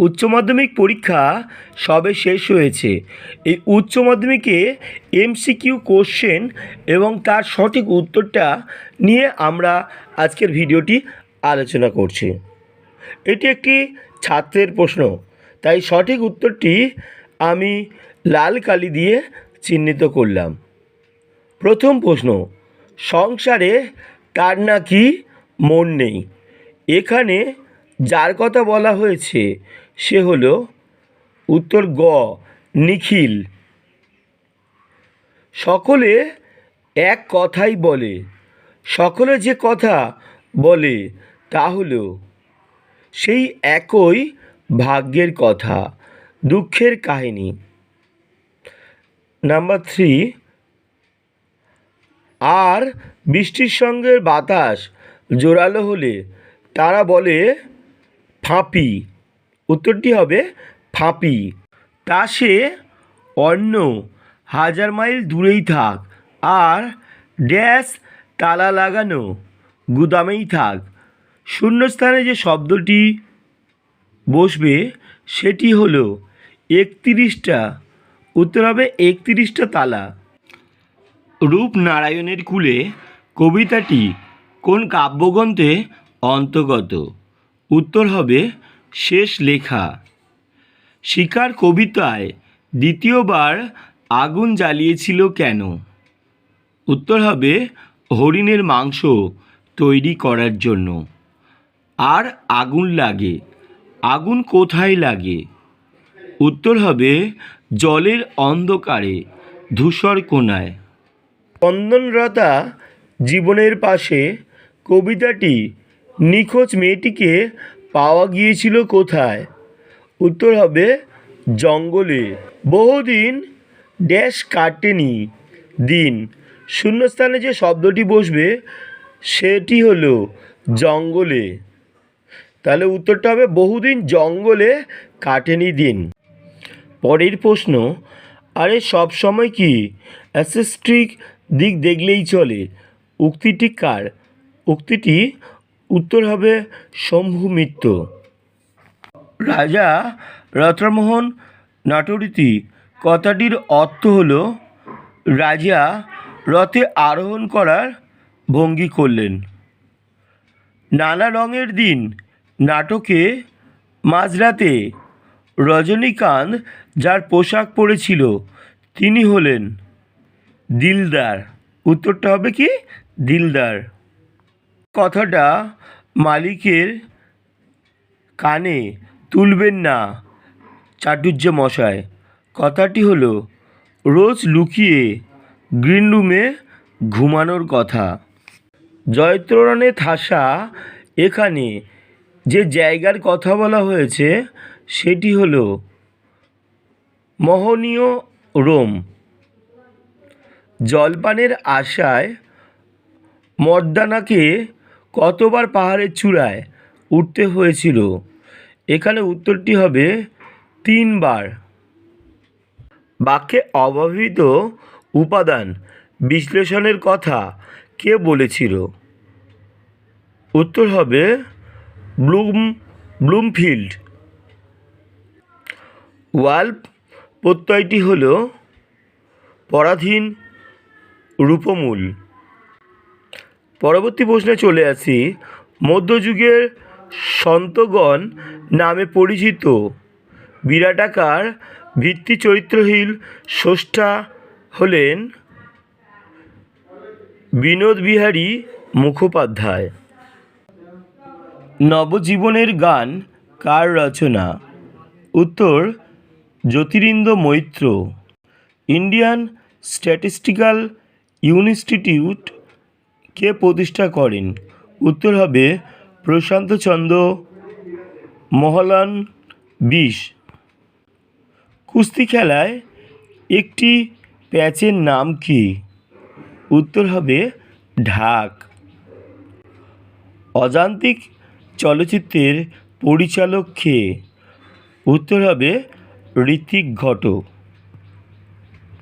উচ্চ মাধ্যমিক পরীক্ষা সবে শেষ হয়েছে। এই উচ্চ মাধ্যমিকে এমসিকিউ কোশ্চেন এবং তার সঠিক উত্তরটা নিয়ে আমরা আজকের ভিডিওটি আলোচনা করছি। এটি একটি ছাত্রের প্রশ্ন, তাই সঠিক উত্তরটি আমি লাল কালি দিয়ে চিহ্নিত করলাম। প্রথম প্রশ্ন, সংসারে তার নাকি মন নেই। এখানে যার কথা বলা হয়েছে সে হলো উত্তর গ নিখিল। সকলে এক কথাই বলে, সকলে যে কথা বলে তা হলো সেই একই ভাগ্যের কথা, দুঃখের কাহিনী। নাম্বার 3, আর বৃষ্টির সঙ্গে বাতাস জোরালো হলে তারা বলে ফাঁপি। উত্তরটি হবে ফাঁপি। তা সে অন্য 1000 মাইল দূরেই থাক, আর ড্যাশ তালা লাগানো গুদামেই থাক। শূন্যস্থানে যে শব্দটি বসবে সেটি হলো 31টা। উত্তর হবে 31টা তালা। রূপনারায়ণের কূলে কবিতাটি কোন কাব্যগ্রন্থে অন্তর্গত? উত্তর হবে শেষ লেখা। শিকার কবিতায় দ্বিতীয়বার আগুন জ্বালিয়েছিল কেন? উত্তর হবে হরিণের মাংস তৈরি করার জন্য। আর আগুন লাগে, আগুন কোথায় লাগে? উত্তর হবে জলের অন্ধকারে, ধূসর কোণায়। চন্দনলতা জীবনের পাশে কবিতাটি নিখোঁজ মেয়েটিকে পাওয়া গিয়েছিল কোথায়? উত্তর হবে জঙ্গলে। বহুদিন ড্যাশ কাটেনি দিন। শূন্যস্থানে যে শব্দটি বসবে সেটি হলো জঙ্গলে। তাহলে উত্তরটা হবে বহুদিন জঙ্গলে কাটেনি দিন। পরের প্রশ্ন, আরে সব সময় কি অ্যাসেস্ট্রিক দিক দেখলেই চলে? উক্তিটি কার? উক্তিটি উত্তর হবে শম্ভু মিত্র। রাজা রত্নমোহন নাটোরিতি কথাটির অর্থ হলো রাজা রথে আরোহণ করার ভঙ্গি করলেন। নানা রঙের দিন নাটকে মাঝরাতে রজনীকান্ত যার পোশাক পরেছিল তিনি হলেন দিলদার। উত্তরটা হবে কি দিলদার। কথাটা মালিকের কানে তুলবেন না চাটুর্য মশাই। কথাটি হলো রোজ লুকিয়ে গ্রিন রুমে ঘুমানোর কথা। জয়ত্ররণে ঠাসা এখানে যে জায়গার কথা বলা হয়েছে সেটি হলো মোহনীয় রোম। জলপানের আশায় মর্দানাকে কতবার পাহাড়ের চূড়ায় উঠতে হয়েছিল? এখানে উত্তরটি হবে 3 বার। বাক্যে অব্যবহৃত উপাদান বিশ্লেষণের কথা কে বলেছিল? উত্তর হবে ব্লুমফিল্ড। ওয়াল্প প্রত্যয়টি হল পরাধীন রূপমূল। পরবর্তী প্রশ্নে চলে আসি। মধ্যযুগের সন্তগণ নামে পরিচিত বিরাটাকার ভিত্তি চরিত্রহীন স্রষ্টা হলেন বিনোদবিহারী মুখোপাধ্যায়। নবজীবনের গান কার রচনা? উত্তর Jyotirindra Moitra. Indian Statistical Institute কে প্রতিষ্ঠা করেন? উত্তর হবে প্রশান্তচন্দ্র মহলানবিশ। কুস্তি খেলায় একটি প্যাচের নাম কি? উত্তর হবে ঢাক। অজান্তিক চলচ্চিত্রের পরিচালক কে? উত্তর হবে ঋত্বিক ঘটক।